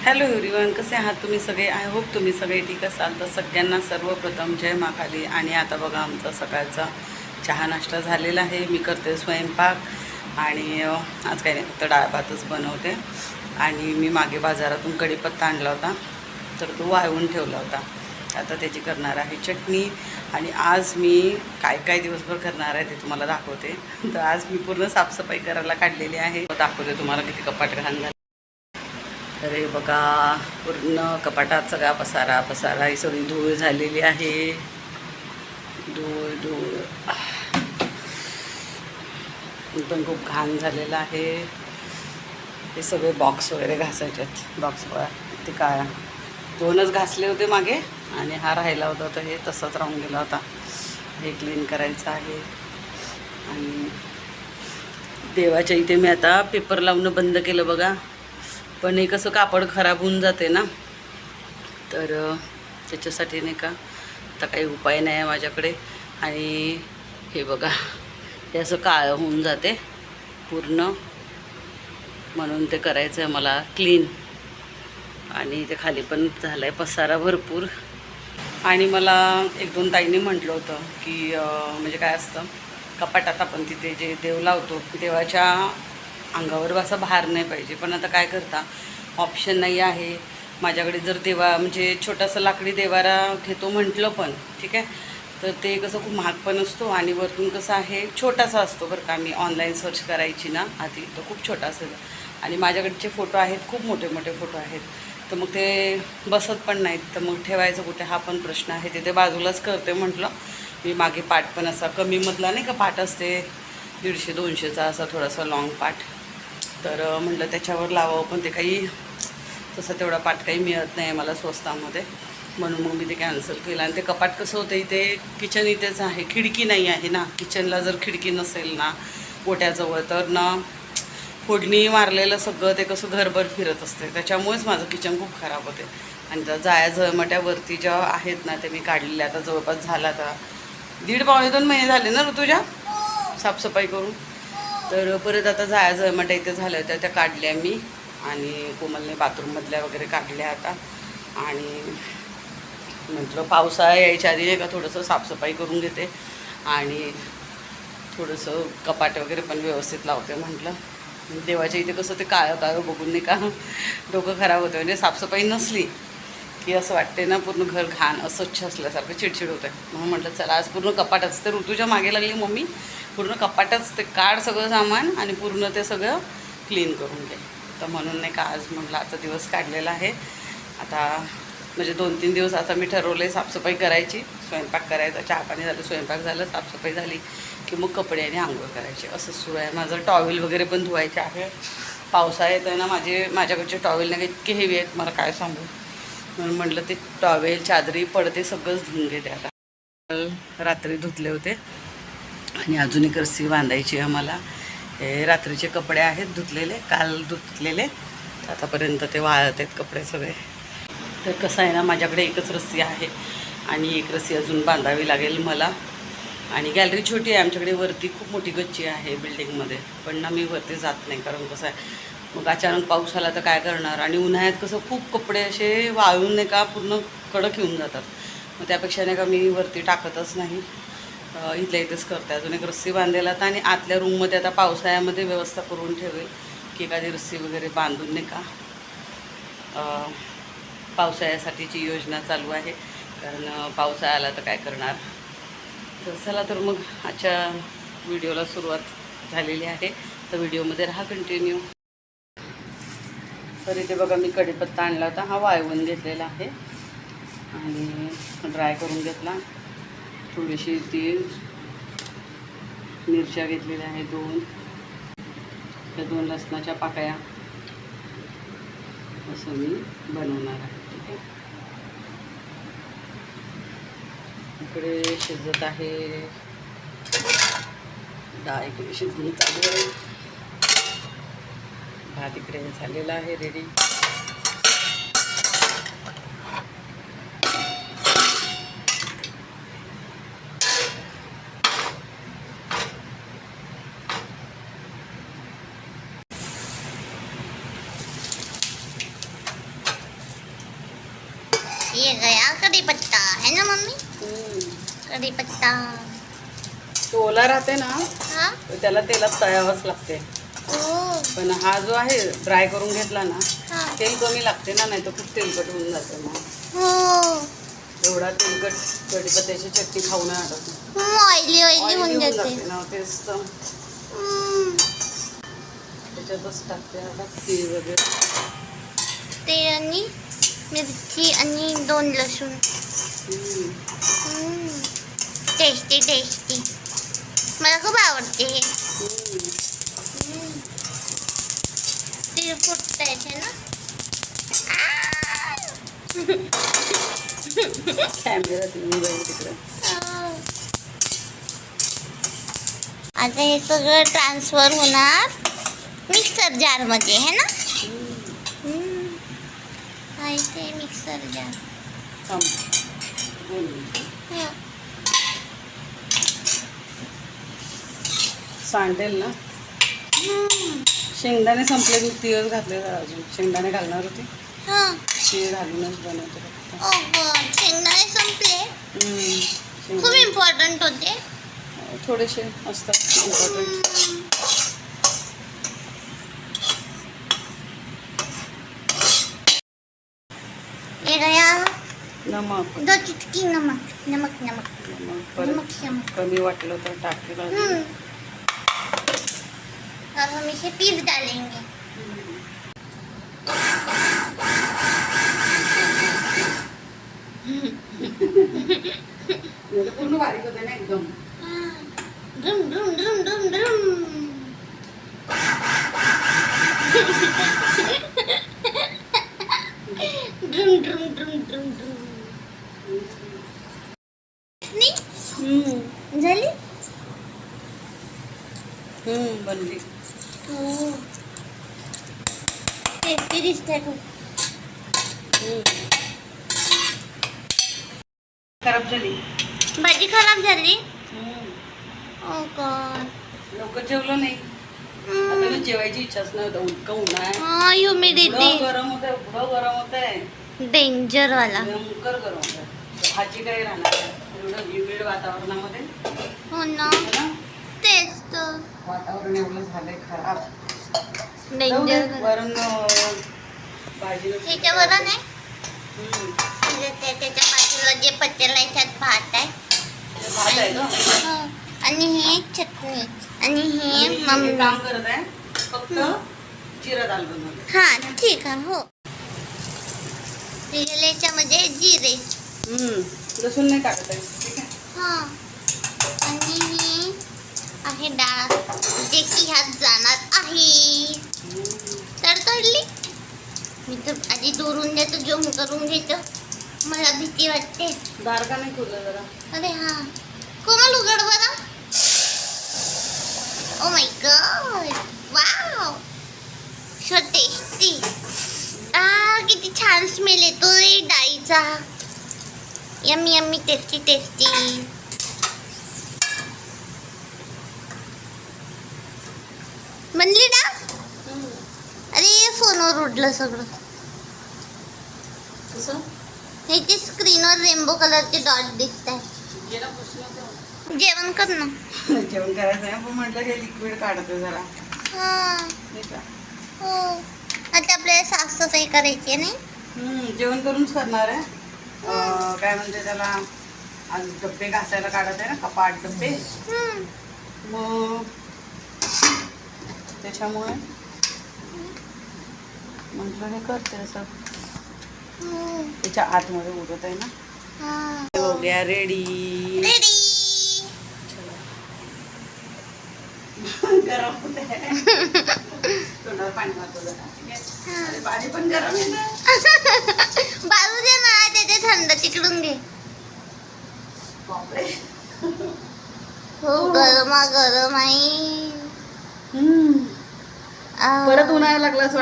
Hello everyone, कसे आहात तुम्ही सगळे? आय होप तुम्ही सगळे ठीक असाल. तर सगळ्यांना सर्वप्रथम जय महाकाली. आणि आता बघा आमचा सकाळचा चहा नाश्ता झालेला आहे. मी करते स्वयंपाक आणि आज काही नाही, फक्त डाळ भातच बनवते. आणि मी मागे बाजारातून कढीपत्ता आणला होता, तर तो वाळवून ठेवला होता. आता त्याची करणार आहे चटणी. आणि आज मी काय काय दिवसभर करणार आहे ते तुम्हाला दाखवते. तर आज मी पूर्ण साफसफाई करायला काढलेली आहे. दाखवते तुम्हाला किती कपाट घाण झालं. तर हे बघा, पूर्ण कपाटात सगळा पसारा ही सगळी धूळ झालेली आहे. धूळ पण खूप घाण झालेलं आहे. हे सगळे बॉक्स वगैरे घासायचे आहेत. बॉक्स बघा ते काय, 2च घासले होते मागे आणि हा राहिला होता, तर हे तसाच राहून गेला होता. हे क्लीन करायचं आहे. आणि देवाच्या इथे मी आता पेपर लावणं बंद केलं बघा. पण हे कसं कापड खराब होऊन जाते ना, तर त्याच्यासाठी नाही का आता काही उपाय नाही आहे माझ्याकडे. आणि हे बघा, हे असं काळं होऊन जाते पूर्ण, म्हणून ते करायचं आहे मला क्लीन. आणि ते खाली पण झालं आहे पसारा भरपूर. आणि मला 1-2 ताईंनी म्हटलं होतं की म्हणजे काय असतं, कपाटात आपण तिथे जे देव लावतो देवाच्या अंगावर असा भार नाही पाहिजे. पण आता काय करता, ऑप्शन नाही आहे माझ्याकडे. जर म्हणजे छोटासा लाकडी देवारा घेतो म्हटलं पण ठीक आहे, तर ते कसं खूप महाग पण असतो. आणि वरतून कसं आहे, छोटासा असतो बरं का. मी ऑनलाईन सर्च करायची ना आधी, तर खूप छोटा असेल. आणि माझ्याकडचे फोटो आहेत, खूप मोठे मोठे फोटो आहेत, तर मग ते बसत पण नाहीत. तर मग ठेवायचं कुठे हा पण प्रश्न आहे. तिथे बाजूलाच करते म्हटलं. मी मागे पाट पण असा कमीमधला नाही का पाट असते, 150-200चा असा थोडासा लाँग पाट, तर म्हटलं त्याच्यावर लावावं. पण ते काही तसं तेवढा पाट काही मिळत नाही मला स्वस्तामध्ये, म्हणून मग मी ते कॅन्सल केलं. आणि ते कपाट कसं होतं, इथे किचन इथेच आहे, खिडकी नाही आहे ना. किचनला जर खिडकी नसेल ना ओट्याजवळ, तर ना फोडणी मारलेलं सगळं ते कसं घरभर फिरत असते. त्याच्यामुळेच माझं किचन खूप खराब होते. आणि त्या जाया झळमट्यावरती ज्या आहेत ना, ते मी काढलेल्या. आता जवळपास झाला, आता 1.5-2 महिने झाले ना ऋतुजा साफसफाई करून. तर परत आता जाया झळमट्या इथे झाल्या होत्या, त्या काढल्या मी. आणि कोमलने बाथरूममधल्या वगैरे काढल्या आता. आणि म्हटलं पावसाळा यायच्या आधी नाही का थोडंसं साफसफाई करून घेते. आणि थोडंसं कपाट वगैरे पण व्यवस्थित लावते म्हटलं. देवाच्या इथे कसं ते काळं बघून नाही का डोकं खराब होतं. म्हणजे साफसफाई नसली की असं वाटते ना, पूर्ण घर घाण अस्वच्छ असल्यासारखं चिडचिड होतं. म्हणून म्हटलं चला आज पूर्ण कपाटच. तर ऋतूच्या मागे लागली मम्मी, पूर्ण कपाटच ते काढ सगळं सामान आणि पूर्ण ते सगळं क्लीन करून घे. तर म्हणून नाही का आज म्हटलं आजचा दिवस काढलेला आहे. आता म्हणजे 2-3 दिवस आता मी ठरवलं आहे साफसफाई करायची, स्वयंपाक करायचा. चहापाणी झालं, स्वयंपाक झालं, साफसफाई झाली की मग कपडे आणि आंघोळ करायचे. असं सुरू आहे माझं. टॉवेल वगैरे पण धुवायचे आहे. पावसाळा येतो आहे ना, माझ्याकडचे टॉवेल नाही इतके हेवी आहेत, मला काय सांगू. म्हणून म्हटलं ते टॉवेल, चादरी, पडदे सगळंच धुवून घेते आता. रात्री धुतले होते आणि अजून एक रस्सी बांधायची आम्हाला. हे रात्रीचे कपडे आहेत धुतलेले, काल धुतलेले, आतापर्यंत ते वाळत आहेत कपडे सगळे. तर कसं आहे ना, माझ्याकडे एकच रस्सी आहे आणि एक रस्सी अजून बांधावी लागेल मला. आणि गॅलरी छोटी आहे आमच्याकडे, वरती खूप मोठी गच्ची आहे बिल्डिंगमध्ये. पण ना मी वरती जात नाही, कारण कसं आहे मग अचानक पाऊस आला तर काय करणार. आणि उन्हाळ्यात कसं खूप कपडे असे वाळून नाही का पूर्ण कडक येऊन जातात. मग त्यापेक्षा नाही का मी वरती टाकतच नाही, इथल्या इथेच करते. अजून एक रस्सी बांधायला आता. आणि आतल्या रूममध्ये आता पावसाळ्यामध्ये व्यवस्था करून ठेवेल की एखादी रस्सी वगैरे बांधून नाही का, पावसाळ्यासाठीची योजना चालू आहे. कारण पावसाळा आला तर काय करणार. तर चला, तर मग आजच्या व्हिडिओला सुरुवात झालेली आहे. तर व्हिडिओमध्ये राहा कंटिन्यू. तर इथे बघा मी कढीपत्ता आणला होता, हा वाळवून घेतलेला आहे आणि ड्राय करून घेतला. थोडीशी तीळ, मिरच्या घेतलेल्या आहे 2, त्या 2 लसणाच्या पाकळ्या. असं मी बनवणार आहे. ठीक आहे, इकडे शिजत आहे डाळ, इकडे शिजून चालू आहे. भात इकडे झालेला आहे रेडी. ये गया कड़ी पत्ता, है ना मम्मी? कड़ी पत्ता. तो ओला राहते ना, हाँ. तर त्याला तेलात तळावंच लागते. ओ. पण हा जो आहे ड्राय करून घेतला ना, हाँ. तेल कमी लागते ना, नाही तर खूप तेलकट होऊन जाते मग. हो. एवढा तेलकट कढीपत्त्याची चटणी खाऊ नाही वाटत. ऑइली ऑइली ऑइली होऊन होऊन जाते. जाते ना तेच तर. त्याच्यातच टाकते आता तीळ वगैरे. ते आणि मिरची आणि 2 लसूण. Tasty tasty. मला खूप आवडते हे. तीळ फुटायचे ना. कॅमेरा तुम्ही बघू तिकडे. आता हे सगळं ट्रान्सफर होणार मिक्सर जार मध्ये, है ना? हा इथे मिक्सर जार. सांडेल ना. शेंगदाणे संपले, मी तीळच घातले जरा अजून. शेंगदाणे घालणार होते, तीळ घालूनच बनवते फक्त. शेंगदाणे संपले. खूप इम्पॉर्टंट होते. थोडेसे असतात इम्पॉर्टंट. ये गया नमक. 2 चुटकी नमक. नमक नमक नमक नमक परत नमक. कमी वाटलं तर टाकेल. अब हम इसे पीस डालेंगे. पूर्ण बारीक होते ना एकदम. ड्रुम ड्रुम ड्रुम ड्रुम ड्रुम. ड्रुम ड्रुम ड्रुम ड्रुम ड्रुम. झाली. बनली. टेस्टी दिसते खूप. खराब झाली भाजी खराब झाली. ओ गॉड. लवकर जेवलो नाही. आता ना जेवायची इच्छाच नाही होत. उतका उन्हाळा हाँ ह्युमिडिटी. गरम होत आहे, एवढं गरम होत आहे. डेंजर वाला. भयंकर गरम होत आहे. भाजी काही राहणार एवढं ह्युमिड वातावरणामध्ये. हो ना. तेच तर. वातावरण एवढं झालंय खराब. डेंजर. वरून भाजी ह्याच्यावर नाही. त्याच्या बाजूला जे पटेला याच्यात भात आहे. भात आहे का? आणि हे चटणी आणि हे मम्मी काम करत आहे. फक्त जिरा दाल बनवते. हा ठीक आहे. हो. याच्यामध्ये जिरे. लसूण नाही टाकत आहे. ठीक आहे. हा. आणि हे आहे डाळ जे की ह्यात जाणार आहे. तडतडली. मी तर आधी दोरून देतो, जोम करून घेतो. मला भीती वाटते. दार का नाही खोललं जरा? अरे हा. कोमल उघड बरं. Oh my God. Wow. So tasty. किती छान स्मेल येतोय डाळीचा. Yummy yummy tasty tasty. बनली ना. अरे फोनवर उडलं सगळं. कसं? हे ते स्क्रीनवर रेनबो कलरचे डॉट दिसत आहे. जेवण कर ना. जेवण करायचं आहे पण म्हटलं हे लिक्विड काढतो जरा. ठीक आहे. हो. आता आपल्याला साफसफाई करायची नाही. जेवण करूनच करणार आहे. काय म्हणते त्याला, आज डब्बे घासायला काढत आहे ना, कपाट डब्बे. मग त्याच्यामुळे म्हटलं हे करते असं. त्याच्या आतमध्ये उडत आहे ना. हो गया रेडी. रेडी. गरम होते. तोंडावर पाणी मारतो जरा. अरे भाजी पण गरम आहे ना. बाजू दे ना, ते थंड तिकडून घे. बापरे. हो गरम आहे. परत उन्हाळा लागला असं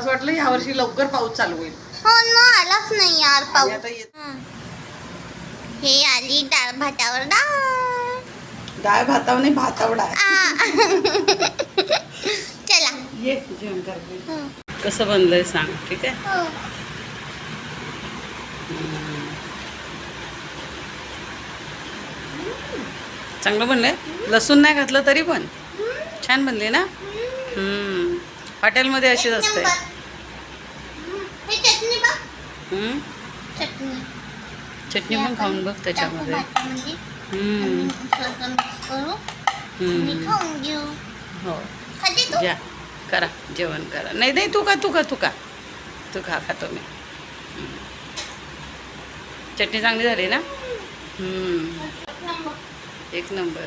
वाटलं यावर्षी लवकर पाऊस चालू होईल. हो ना. आलाच नाही यार पाऊस. आता हे आली डाळ भातावर डाळ. डाळ भातावर नाही, भातावर डाळ. चला ये जेवण करते. कसं बनलंय सांग. ठीक आहे. चांगलं बनलंय. लसूण नाही घातलं तरी पण छान बनले ना. हॉटेलमध्ये अशीच असते. हे चटणी बघ. हम्म. चटणी चटणी पण खाऊन बघ त्याच्यामध्ये. मिक्स करू आणि खाऊन घेऊ. हो खाते तू? घ्या, करा जेवण करा. नाही नाही, तू खा खातो मी. चटणी चांगली झाली ना. एक नंबर.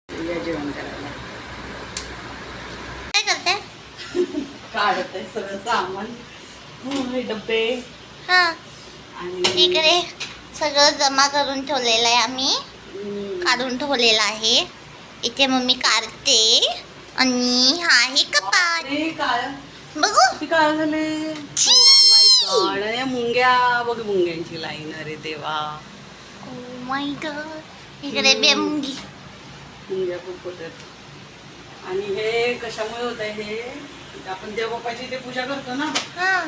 या जेवण करायला. काय करते? काढत आहे सगळं सामान. हे डब्बे हा, आणि इकडे सगळं जमा करून ठेवलेलं आहे आम्ही. काढून ठेवलेलं आहे. इथे मम्मी काढते आणि हा आहे कपाट. काय बघू. किती काळ झाले. माय गॉड. आणि या मुंग्या बघ, मुंग्यांची लाईन. अरे देवा. Oh my God. इकडे बेमुंगी. मुंग्या खूप होतात. आणि हे कशामुळे होत आहे हे, आपण देवबापाची इथे पूजा करतो ना. हा.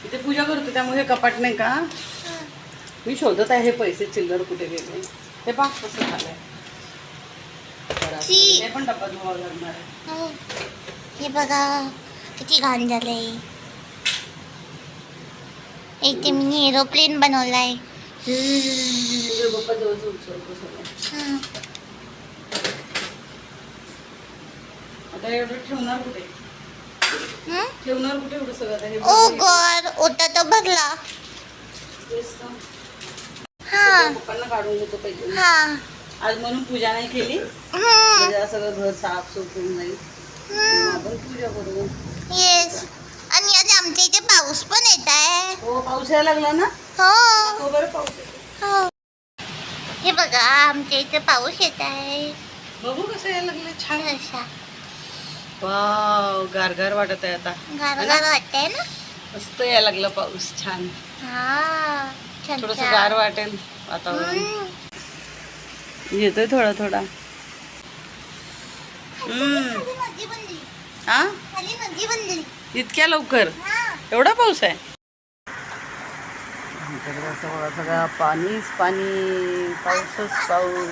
इथे पूजा करतो त्यामुळे हे कपाट नाही का. मी शोधत आहे हे पैसे चिल्लर कुठे गेले. हे पाक कसं झालंय. हे पण डब्बा धुवावा लागणार आहे. हे बघा किती घाण झालंय. इथे मी एरोप्लेन बनवलाय. देवबाप्पा जवळ उचलतो सगळं. आता एवढं ठेवणार कुठे. ठेवणार कुठे एवढं सगळं आता. हे ओ गॉड, ओटा तर भरला. हा पप्पांना काढून घेतो पाहिजे. हा. आज म्हणून पूजा नाही केली. म्हणजे सगळं घर साफ सुथरून नाही. आपण पूजा करू. येस. आणि आज आमच्या इथे पाऊस पण येत आहे. हो, पाऊस यायला लागला ना. हो बरं पाऊस येतो. हो. हे बघा आमच्या इथे पाऊस येत आहे. बघू कसं यायला लागलं. छान. अशा वाव, गारगार वाटत आहे आता. गार वाटतंय ना. मस्त यायला लागलं पाऊस. छान. हा, छान थोडस छान. गार वाटेल वातावरण. येतोय थोडा थोडा. खाली नदी बनली. हा, खाली नदी बनली. इतक्या लवकर एवढा पाऊस आहे. सगळा पाणीच पाणी. पाऊसच पाऊस.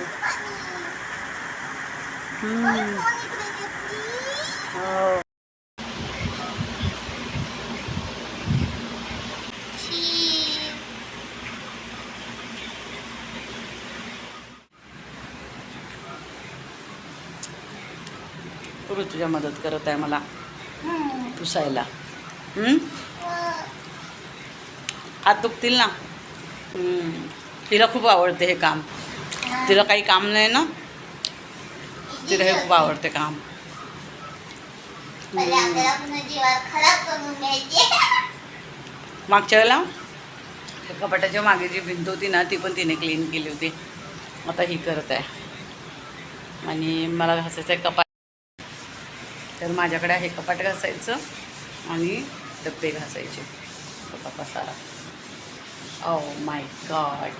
हो. ऋतुजा मदत करत आहे मला पुसायला. हात दुखतील ना. तिला खूप आवडते हे काम. तिला काही काम नाही ना, तिला हे खूप आवडते काम. मागच्या वेळेला कपाटाच्या मागे जी भिंत होती ना, ती पण तिने क्लीन केली होती. आता ही करत आहे. आणि मला घासायचं आहे कपाट. तर माझ्याकडे आहे कपाट घासायचं आणि डब्बे घासायचे. पसारा. Oh my God.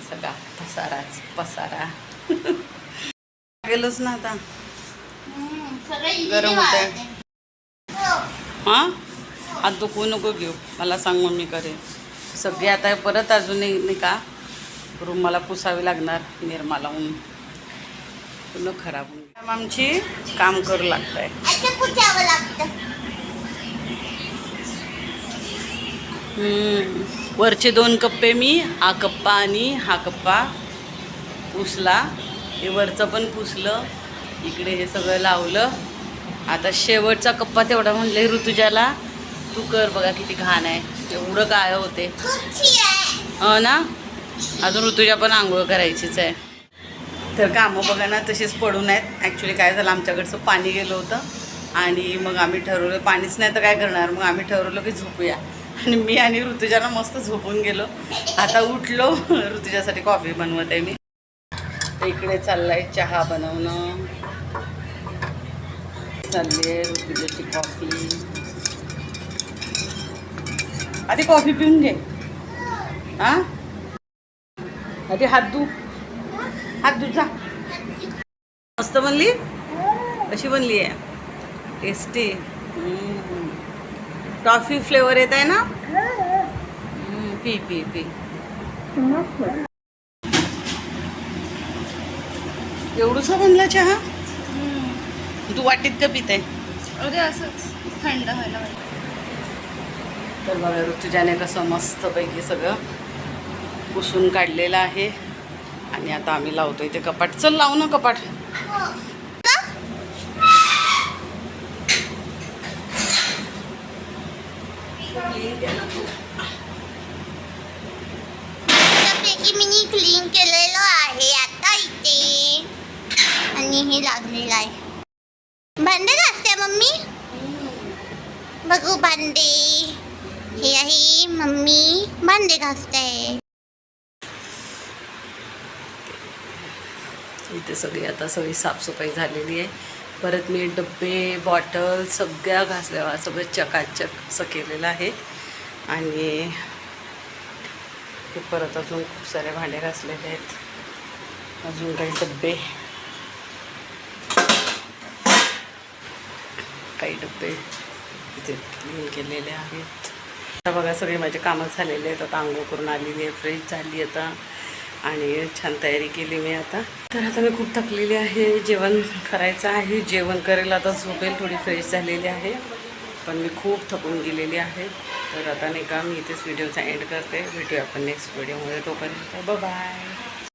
सगळा पसाराच पसारा. गेलोच ना आता. गरम होत आहे. हां, हात दुखवू नको घेऊ. मला सांग, मग मी करेन. सगळे आता परत अजूनही नाही का रूम मला पुसावी लागणार. निरमा लावून पूर्ण खराब होऊन. आमची काम करू लागत आहे. वरचे 2 कप्पे मी, हा कप्पा आणि हा कप्पा पुसला. हे वरचं पण पुसलं. इकडे हे सगळं लावलं. आता शेवटचा कप्पा तेवढा म्हणले ऋतुजाला तू कर. बघा किती घाण आहे. एवढं काय होते. हो ना. अजून ऋतुजा पण आंघोळ करायचीच आहे. तर कामं बघा ना तशीच पडून आहेत. ॲक्च्युली काय झालं, आमच्याकडचं पाणी गेलं होतं आणि मग आम्ही ठरवलं पाणीच नाही तर काय करणार. मग आम्ही ठरवलं की झोपूया. आणि मी आणि ऋतुजाला मस्त झोपून गेलो. आता उठलो. ऋतुजासाठी कॉफी बनवत आहे मी. तर इकडे चाललं आहे चहा बनवणं. चालली आहे ऋतुजाची कॉफी. आधी कॉफी पिऊन घे. हां, आधी हात धू. हात धू जा. मस्त बनली. कशी बनली आहे. टेस्टी. टॉफी फ्लेवर येत आहे ना. P P P. एवढूसा बनला चहा? तू वाटीत का पिते? अरे असंच थंड व्हायला पाहिजे. तर बघा ऋतुजाने कसं मस्तपैकी सगळं पुसून काढलेलं आहे. आणि आता आम्ही लावतोय ते कपाट. चल लावू ना कपाट. त्यापैकी मी क्लीन केलेलं आहे आता इथे. आणि हे लागलेलं आहे. भांडे घासते मम्मी. बघू भांडे. हे आहे मम्मी भांडे घासते. इथे सगळी आता सगळी साफसफाई झालेली आहे. परत मी डब्बे बॉटल सगळ्या घासल्या, सगळं चकाचक असं केलेलं आहे. आणि हे परत अजून खूप सारे भांडे घासलेले आहेत. अजून काही डब्बे इथे क्लीन केलेले आहेत. आता बघा सगळे माझे कामं झालेले आहेत. आता आंघोळ करून आलेली आहे, फ्रेश झाली आता आणि छान तयारी केली मी आता. तर आता मी खूप थकलेली आहे. जेवण करायचं आहे. जेवण करेल आता, झोपेल. थोडी फ्रेश झालेली आहे पण मी खूप थकून गेलेली आहे. तर आता नाही का मी इथेच व्हिडिओचा एंड करते. भेटूया आपण नेक्स्ट व्हिडिओमध्ये. तोपर्यंत बाय.